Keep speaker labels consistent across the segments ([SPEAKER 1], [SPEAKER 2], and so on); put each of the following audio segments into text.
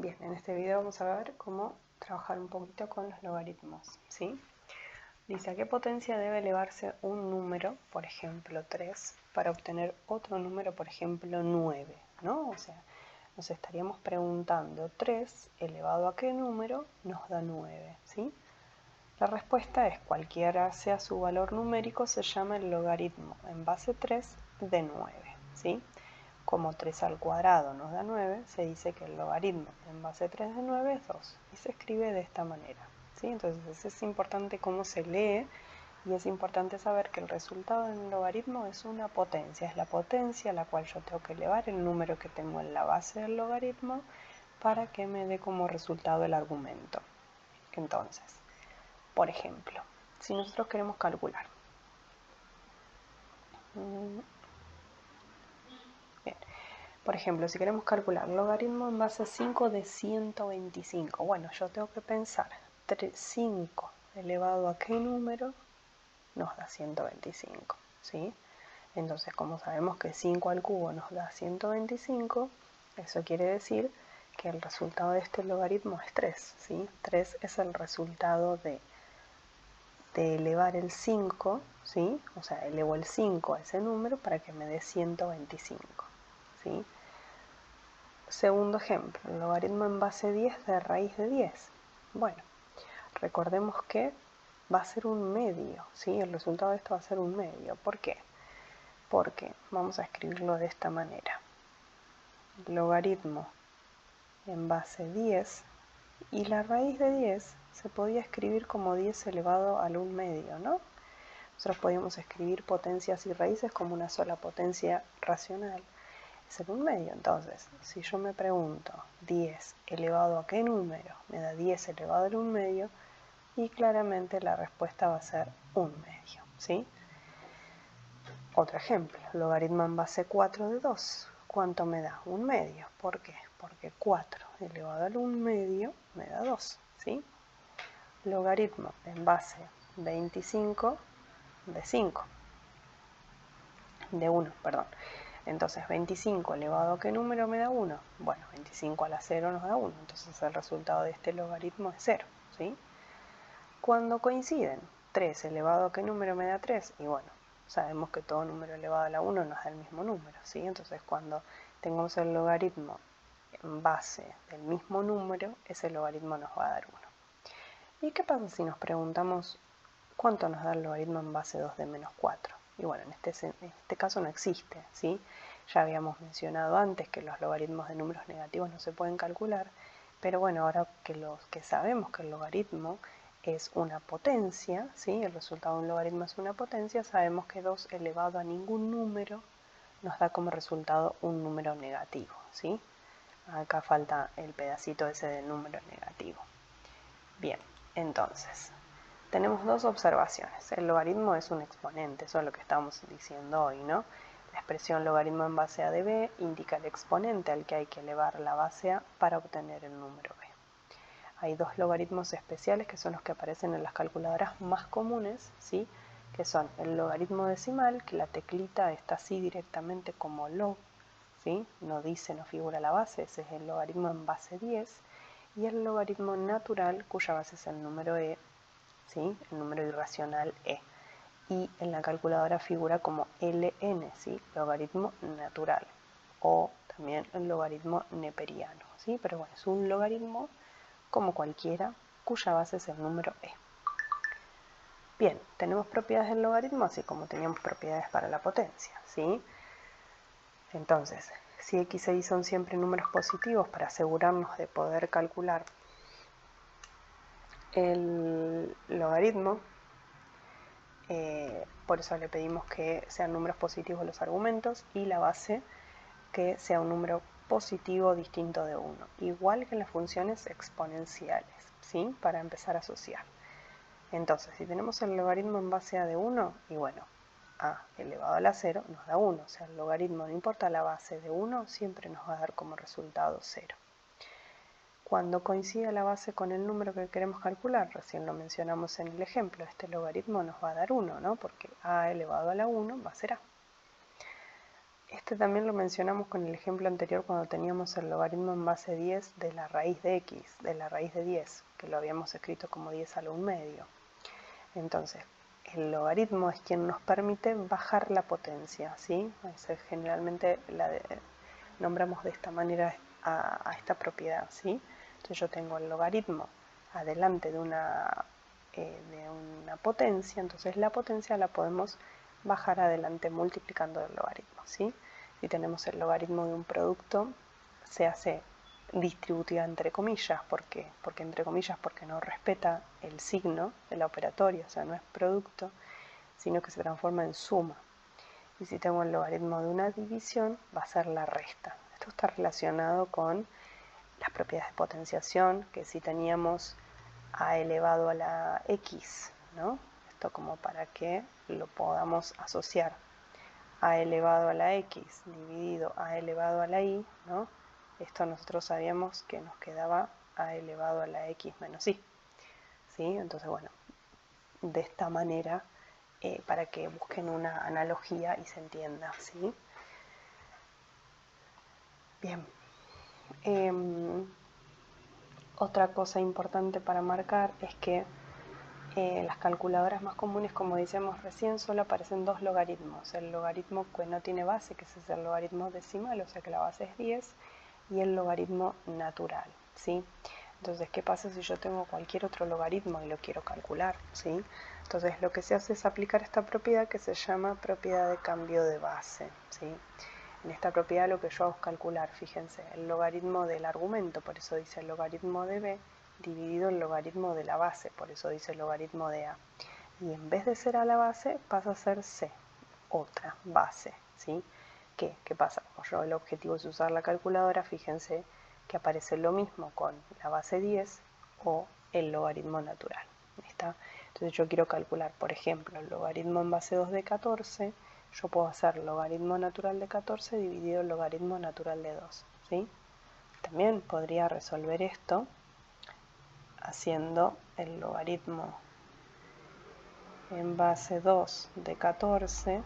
[SPEAKER 1] Bien, en este video vamos a ver cómo trabajar un poquito con los logaritmos, ¿sí? Dice, ¿a qué potencia debe elevarse un número, por ejemplo 3, para obtener otro número, por ejemplo 9, ¿no? O sea, nos estaríamos preguntando 3 elevado a qué número nos da 9, ¿sí? La respuesta es cualquiera sea su valor numérico, se llama el logaritmo en base 3 de 9, ¿sí? Como 3 al cuadrado nos da 9, se dice que el logaritmo en base 3 de 9 es 2 y se escribe de esta manera, ¿sí? Entonces es importante cómo se lee y es importante saber que el resultado en un logaritmo es una potencia, es la potencia a la cual yo tengo que elevar el número que tengo en la base del logaritmo para que me dé como resultado el argumento. Entonces, por ejemplo, si nosotros queremos calcular bien. Por ejemplo, si queremos calcular logaritmo en base a 5 de 125, bueno, yo tengo que pensar 5 elevado a qué número nos da 125, ¿sí? Entonces, como sabemos que 5 al cubo nos da 125, eso quiere decir que el resultado de este logaritmo es 3, ¿sí? 3 es el resultado de elevar el 5, ¿sí? O sea, elevo el 5 a ese número para que me dé 125, ¿sí? Segundo ejemplo, logaritmo en base 10 de raíz de 10. Bueno, recordemos que va a ser un medio, ¿sí? El resultado de esto va a ser un medio. ¿Por qué? Porque vamos a escribirlo de esta manera. Logaritmo en base 10 y la raíz de 10 se podía escribir como 10 elevado al 1 medio, ¿no? Nosotros podíamos escribir potencias y raíces como una sola potencia racional. Es el 1 medio. Entonces, si yo me pregunto 10 elevado a qué número, me da 10 elevado al 1 medio, y claramente la respuesta va a ser 1 medio, ¿sí? Otro ejemplo, logaritmo en base 4 de 2. ¿Cuánto me da? 1 medio. ¿Por qué? Porque 4 elevado al 1 medio me da 2, ¿sí? Logaritmo en base 25 de 5. De 1, perdón. Entonces 25 elevado a qué número me da 1. Bueno, 25 a la 0 nos da 1. Entonces el resultado de este logaritmo es 0, ¿sí? Cuando coinciden 3 elevado a qué número me da 3. Y bueno, sabemos que todo número elevado a la 1 nos da el mismo número, ¿sí? Entonces cuando tengamos el logaritmo en base del mismo número, ese logaritmo nos va a dar 1. ¿Y qué pasa si nos preguntamos cuánto nos da el logaritmo en base 2 de menos 4? Y bueno, en este caso no existe, ¿sí? Ya habíamos mencionado antes que los logaritmos de números negativos no se pueden calcular, pero bueno, ahora que sabemos que el logaritmo es una potencia, ¿sí? El resultado de un logaritmo es una potencia, sabemos que 2 elevado a ningún número nos da como resultado un número negativo, ¿sí? Acá falta el pedacito ese del número negativo. Bien, entonces, tenemos dos observaciones. El logaritmo es un exponente, eso es lo que estamos diciendo hoy, ¿no? La expresión logaritmo en base a de b indica el exponente al que hay que elevar la base a para obtener el número b. Hay dos logaritmos especiales que son los que aparecen en las calculadoras más comunes, ¿sí? Que son el logaritmo decimal, que la teclita está así directamente como log, ¿sí? No dice, no figura la base, ese es el logaritmo en base 10, y el logaritmo natural, cuya base es el número e, ¿sí? El número irracional e. Y en la calculadora figura como ln, ¿sí? Logaritmo natural, o también el logaritmo neperiano, ¿sí? Pero bueno, es un logaritmo como cualquiera cuya base es el número e. Bien, tenemos propiedades del logaritmo así como teníamos propiedades para la potencia, ¿sí? Entonces, si x e y son siempre números positivos, para asegurarnos de poder calcular el logaritmo, por eso le pedimos que sean números positivos los argumentos y la base que sea un número positivo distinto de 1, igual que en las funciones exponenciales, ¿sí? Para empezar a asociar. Entonces, si tenemos el logaritmo en base a de 1, y bueno, a elevado a la 0 nos da 1, o sea, el logaritmo, no importa la base de 1, siempre nos va a dar como resultado 0. Cuando coincida la base con el número que queremos calcular, recién lo mencionamos en el ejemplo, este logaritmo nos va a dar 1, ¿no? Porque a elevado a la 1 va a ser a. Este también lo mencionamos con el ejemplo anterior cuando teníamos el logaritmo en base 10 de la raíz de x, de la raíz de 10, que lo habíamos escrito como 10 a la 1 medio. Entonces, el logaritmo es quien nos permite bajar la potencia, ¿sí? Generalmente nombramos de esta manera a esta propiedad, ¿sí? Entonces yo tengo el logaritmo adelante de una potencia, entonces la potencia la podemos bajar adelante multiplicando el logaritmo, ¿sí? Si tenemos el logaritmo de un producto, se hace distributiva entre comillas, porque entre comillas porque no respeta el signo de la operatoria, o sea, no es producto, sino que se transforma en suma. Y si tengo el logaritmo de una división, va a ser la resta. Esto está relacionado con las propiedades de potenciación, que si teníamos a elevado a la x, ¿no? Esto como para que lo podamos asociar. A elevado a la x dividido a elevado a la y, ¿no? Esto nosotros sabíamos que nos quedaba a elevado a la x menos y, ¿sí? Entonces, bueno, de esta manera, para que busquen una analogía y se entienda, ¿sí? Bien. Otra cosa importante para marcar es que las calculadoras más comunes, como decíamos recién, solo aparecen dos logaritmos. El logaritmo que no tiene base, que es el logaritmo decimal, o sea que la base es 10, y el logaritmo natural, ¿sí? Entonces, ¿qué pasa si yo tengo cualquier otro logaritmo y lo quiero calcular, ¿sí? Entonces, lo que se hace es aplicar esta propiedad que se llama propiedad de cambio de base, ¿sí? En esta propiedad lo que yo hago es calcular, fíjense, el logaritmo del argumento, por eso dice el logaritmo de b, dividido el logaritmo de la base, por eso dice el logaritmo de a. Y en vez de ser a la base, pasa a ser c, otra base, ¿sí? ¿Qué pasa? Como yo el objetivo es usar la calculadora, fíjense que aparece lo mismo con la base 10 o el logaritmo natural. ¿Está? Entonces yo quiero calcular, por ejemplo, el logaritmo en base 2 de 14, yo puedo hacer logaritmo natural de 14 dividido el logaritmo natural de 2, ¿sí? También podría resolver esto haciendo el logaritmo en base 2 de 14,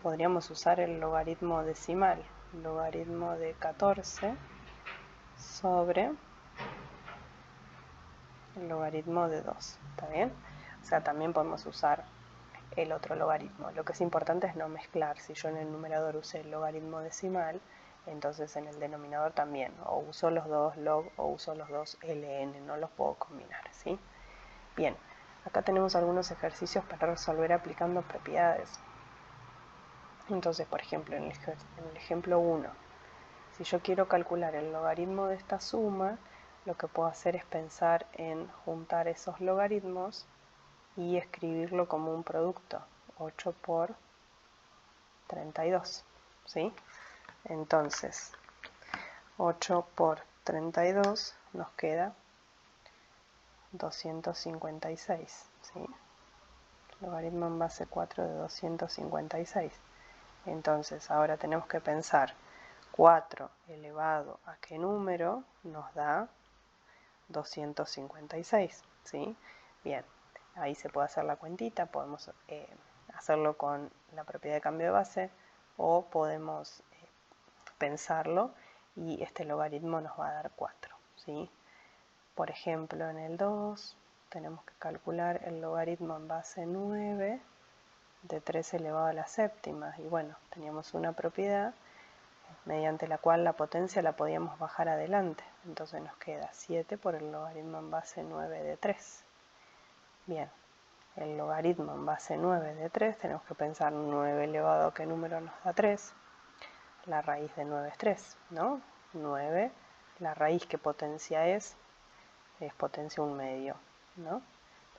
[SPEAKER 1] podríamos usar el logaritmo decimal, logaritmo de 14 sobre el logaritmo de 2, ¿está bien? O sea, también podemos usar el otro logaritmo. Lo que es importante es no mezclar. Si yo en el numerador usé el logaritmo decimal, entonces en el denominador también. O uso los dos log o uso los dos ln, no los puedo combinar, ¿sí? Bien, acá tenemos algunos ejercicios para resolver aplicando propiedades. Entonces, por ejemplo, en el ejemplo 1, si yo quiero calcular el logaritmo de esta suma, lo que puedo hacer es pensar en juntar esos logaritmos y escribirlo como un producto, 8 por 32, ¿sí? Entonces, 8 por 32 nos queda 256, ¿sí? Logaritmo en base 4 de 256. Entonces, ahora tenemos que pensar 4 elevado a qué número nos da 256, ¿sí? Bien, ahí se puede hacer la cuentita, podemos hacerlo con la propiedad de cambio de base o podemos pensarlo y este logaritmo nos va a dar 4, ¿sí? Por ejemplo, en el 2 tenemos que calcular el logaritmo en base 9 de 3 elevado a la séptima, y bueno, teníamos una propiedad mediante la cual la potencia la podíamos bajar adelante, entonces nos queda 7 por el logaritmo en base 9 de 3. Bien, el logaritmo en base 9 de 3, tenemos que pensar 9 elevado a qué número nos da 3, la raíz de 9 es 3, ¿no? 9, la raíz que potencia es potencia 1 medio, ¿no?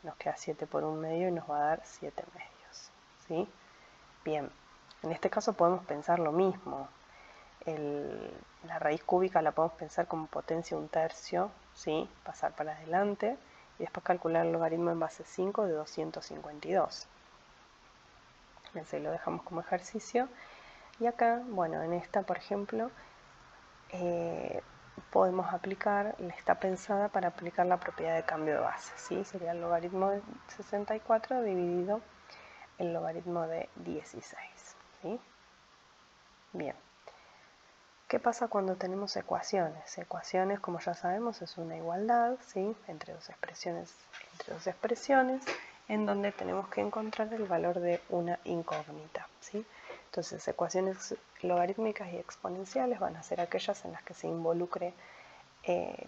[SPEAKER 1] Nos queda 7 por 1 medio y nos va a dar 7 medios, ¿sí? Bien, en este caso podemos pensar lo mismo. La raíz cúbica la podemos pensar como potencia 1/3, ¿sí? Pasar para adelante y después calcular el logaritmo en base 5 de 252. Ese lo dejamos como ejercicio. Y acá, bueno, en esta, por ejemplo, podemos aplicar, está pensada para aplicar la propiedad de cambio de base, ¿sí? Sería el logaritmo de 64 dividido el logaritmo de 16, ¿sí? Bien, ¿Qué pasa cuando tenemos ecuaciones? Ecuaciones, como ya sabemos, es una igualdad, ¿sí? entre dos expresiones, en donde tenemos que encontrar el valor de una incógnita, ¿sí? Entonces, ecuaciones logarítmicas y exponenciales van a ser aquellas en las que se involucre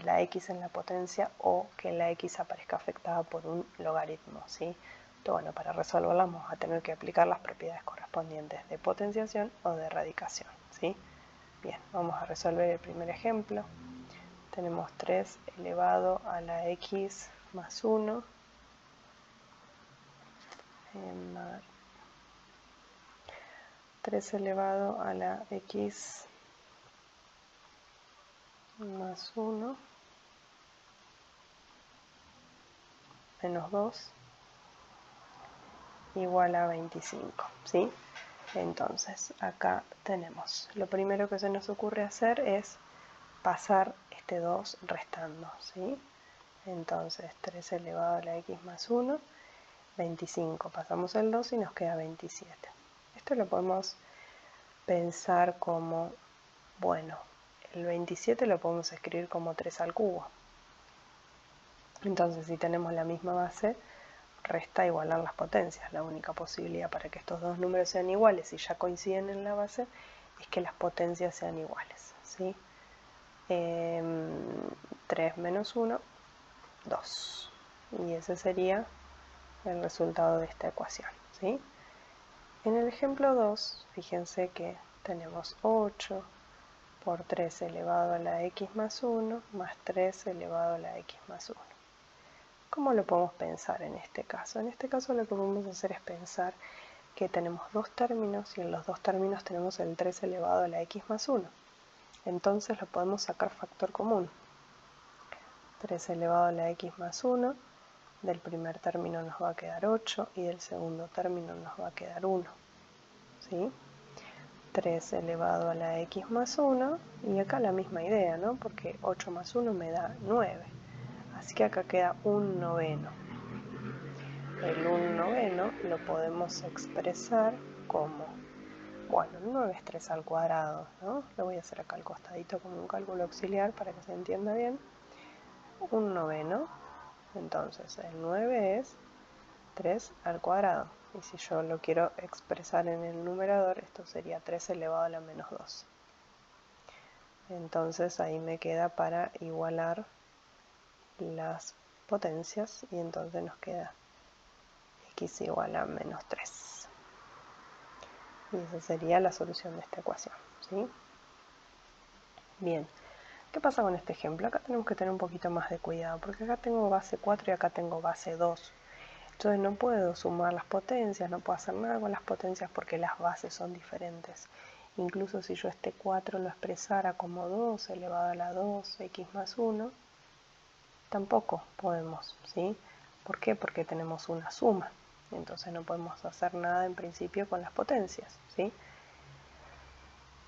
[SPEAKER 1] la x en la potencia o que la x aparezca afectada por un logaritmo, ¿sí? Entonces, bueno, para resolverla vamos a tener que aplicar las propiedades correspondientes de potenciación o de radicación, ¿sí? Bien, vamos a resolver el primer ejemplo. Tenemos 3 elevado a la x más 1. 3 elevado a la x más 1 menos 2 igual a 25, ¿sí? Entonces, acá tenemos, lo primero que se nos ocurre hacer es pasar este 2 restando, ¿sí? Entonces, 3 elevado a la x más 1, 25. Pasamos el 2 y nos queda 27. Esto lo podemos pensar como, bueno, el 27 lo podemos escribir como 3 al cubo. Entonces, si tenemos la misma base, resta igualar las potencias. La única posibilidad para que estos dos números sean iguales y ya coinciden en la base es que las potencias sean iguales, ¿sí? 3 menos 1, 2. Y ese sería el resultado de esta ecuación, ¿sí? En el ejemplo 2, fíjense que tenemos 8 por 3 elevado a la x más 1 más 3 elevado a la x más 1. ¿Cómo lo podemos pensar en este caso? En este caso lo que podemos hacer es pensar que tenemos dos términos y en los dos términos tenemos el 3 elevado a la x más 1. Entonces lo podemos sacar factor común. 3 elevado a la x más 1, del primer término nos va a quedar 8 y del segundo término nos va a quedar 1. ¿Sí? 3 elevado a la x más 1 y acá la misma idea, ¿no? Porque 8 más 1 me da 9. Así que acá queda 1/9. El 1/9 lo podemos expresar como, bueno, el 9 es 3 al cuadrado, ¿no? Lo voy a hacer acá al costadito como un cálculo auxiliar para que se entienda bien. 1/9, entonces el 9 es 3 al cuadrado. Y si yo lo quiero expresar en el numerador, esto sería 3 elevado a la menos 2. Entonces ahí me queda para igualar las potencias y entonces nos queda x igual a menos 3. Y esa sería la solución de esta ecuación, ¿sí? Bien, ¿qué pasa con este ejemplo? Acá tenemos que tener un poquito más de cuidado, porque acá tengo base 4 y acá tengo base 2. Entonces no puedo sumar las potencias, no puedo hacer nada con las potencias porque las bases son diferentes. Incluso si yo este 4 lo expresara como 2 elevado a la 2, x más 1, tampoco podemos, ¿sí? ¿Por qué? Porque tenemos una suma. Entonces no podemos hacer nada en principio con las potencias, ¿sí?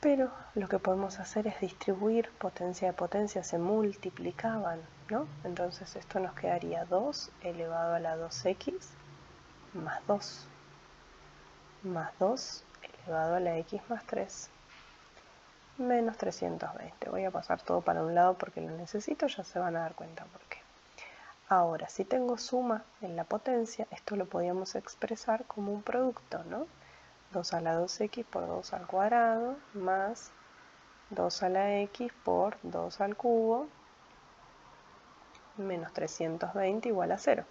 [SPEAKER 1] Pero lo que podemos hacer es distribuir potencia de potencia, se multiplicaban, ¿no? Entonces esto nos quedaría 2 elevado a la 2x más 2 elevado a la x más 3 menos 320. Voy a pasar todo para un lado porque lo necesito, ya se van a dar cuenta por qué. Ahora, si tengo suma en la potencia, esto lo podíamos expresar como un producto, ¿no? 2 a la 2x por 2 al cuadrado más 2 a la x por 2 al cubo menos 320 igual a 0.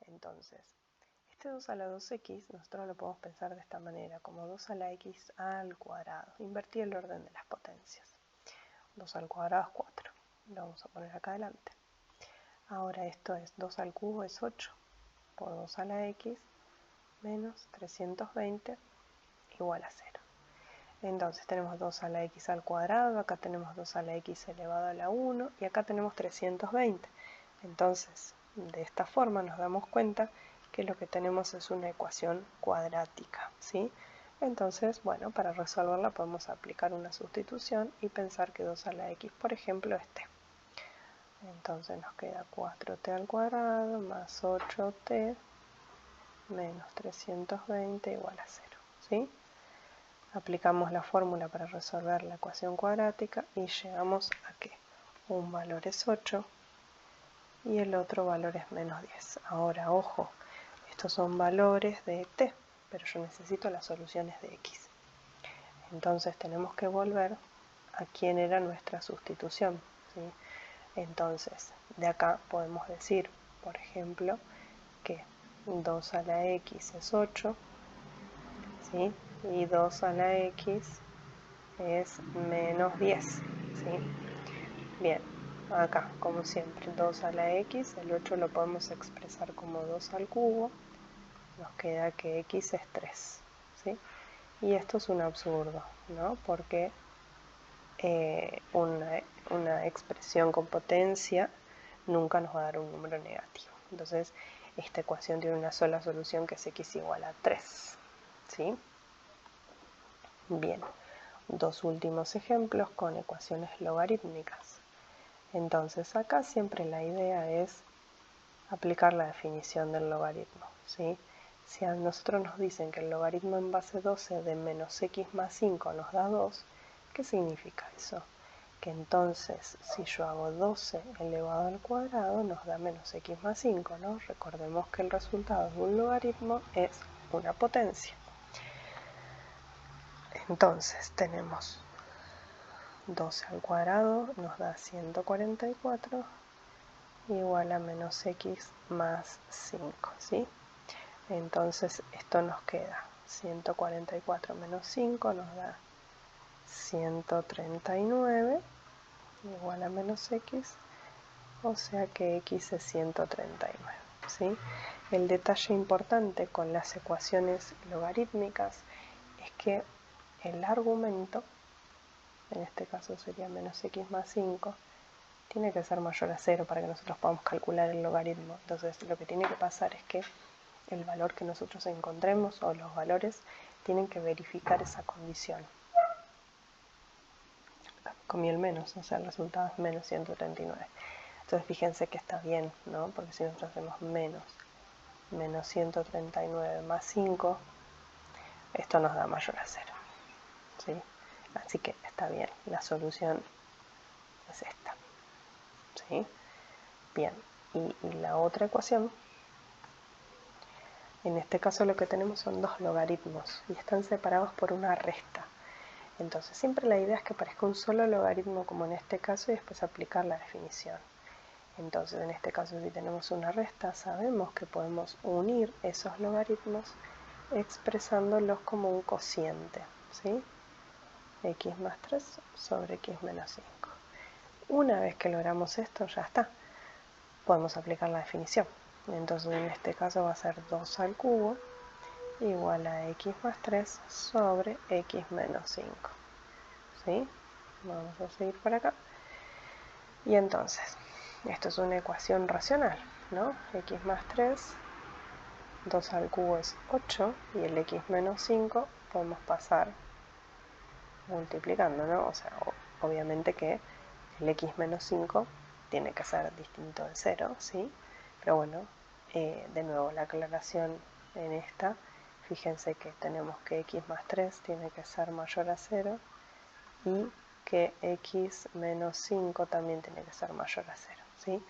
[SPEAKER 1] Entonces, este 2 a la 2x nosotros lo podemos pensar de esta manera, como 2 a la x al cuadrado. Invertí el orden de las potencias. 2 al cuadrado es 4. Lo vamos a poner acá adelante. Ahora esto es 2 al cubo es 8 por 2 a la x menos 320 igual a 0. Entonces tenemos 2 a la x al cuadrado, acá tenemos 2 a la x elevado a la 1 y acá tenemos 320. Entonces, de esta forma nos damos cuenta que lo que tenemos es una ecuación cuadrática, ¿sí? Entonces, bueno, para resolverla podemos aplicar una sustitución y pensar que 2 a la x, por ejemplo, es t. Entonces nos queda 4t al cuadrado más 8t menos 320 igual a 0, ¿sí? Aplicamos la fórmula para resolver la ecuación cuadrática y llegamos a que un valor es 8 y el otro valor es menos 10. Ahora, ojo, estos son valores de t, pero yo necesito las soluciones de x. Entonces tenemos que volver a quién era nuestra sustitución, ¿sí? Entonces, de acá podemos decir, por ejemplo, que 2 a la x es 8, ¿sí? Y 2 a la x es menos 10, ¿sí? Bien, acá, como siempre, 2 a la x, el 8 lo podemos expresar como 2 al cubo, nos queda que x es 3, ¿sí? Y esto es un absurdo, ¿no? Porque una expresión con potencia nunca nos va a dar un número negativo. Entonces, esta ecuación tiene una sola solución que es x igual a 3, ¿sí? Bien, dos últimos ejemplos con ecuaciones logarítmicas. Entonces, acá siempre la idea es aplicar la definición del logaritmo, ¿sí? Si a nosotros nos dicen que el logaritmo en base 12 de menos x más 5 nos da 2, ¿qué significa eso? Que entonces, si yo hago 12 elevado al cuadrado, nos da menos x más 5, ¿no? Recordemos que el resultado de un logaritmo es una potencia. Entonces, tenemos 12 al cuadrado, nos da 144, igual a menos x más 5, ¿sí? Entonces esto nos queda 144 menos 5 nos da 139 igual a menos x, o sea que x es 139, ¿sí? El detalle importante con las ecuaciones logarítmicas es que el argumento, en este caso sería menos x más 5, tiene que ser mayor a 0 para que nosotros podamos calcular el logaritmo. Entonces lo que tiene que pasar es que el valor que nosotros encontremos o los valores tienen que verificar esa condición. Comí el menos, o sea, el resultado es menos 139. Entonces fíjense que está bien, ¿no? Porque si nosotros hacemos menos 139 más 5, esto nos da mayor a 0, ¿sí? Así que está bien, la solución es esta, ¿sí? Bien, y la otra ecuación, en este caso lo que tenemos son dos logaritmos y están separados por una resta. Entonces siempre la idea es que parezca un solo logaritmo como en este caso y después aplicar la definición. Entonces en este caso si tenemos una resta sabemos que podemos unir esos logaritmos expresándolos como un cociente, ¿sí? X más 3 sobre x menos 5. Una vez que logramos esto ya está, podemos aplicar la definición. Entonces en este caso va a ser 2 al cubo igual a x más 3 sobre x menos 5. ¿Sí? Vamos a seguir por acá. Y entonces, esto es una ecuación racional, ¿no? X más 3, 2 al cubo es 8, y el x menos 5 podemos pasar multiplicando, ¿no? O sea, obviamente que el x menos 5 tiene que ser distinto de 0, ¿sí? Pero bueno, de nuevo la aclaración en esta, fíjense que tenemos que x más 3 tiene que ser mayor a 0 y que x menos 5 también tiene que ser mayor a 0, ¿sí?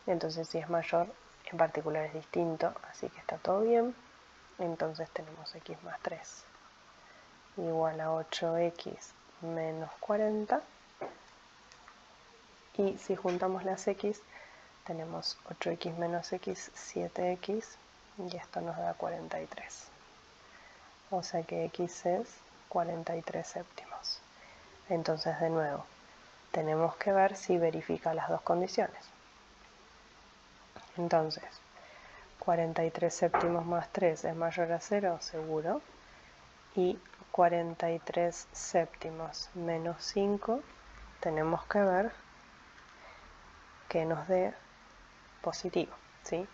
[SPEAKER 1] Entonces si es mayor, en particular es distinto, así que está todo bien. Entonces tenemos x más 3 igual a 8x menos 40. Y si juntamos las x, tenemos 8x menos x, 7x, y esto nos da 43. O sea que x es 43 séptimos. Entonces, de nuevo, tenemos que ver si verifica las dos condiciones. Entonces, 43 séptimos más 3 es mayor a 0, seguro. Y 43 séptimos menos 5, tenemos que ver que nos dé positivo, ¿sí?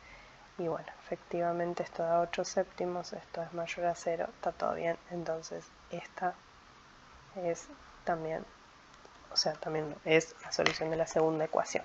[SPEAKER 1] Y bueno, efectivamente esto da 8 séptimos, esto es mayor a 0, está todo bien. Entonces, esta es también, o sea, también es la solución de la segunda ecuación.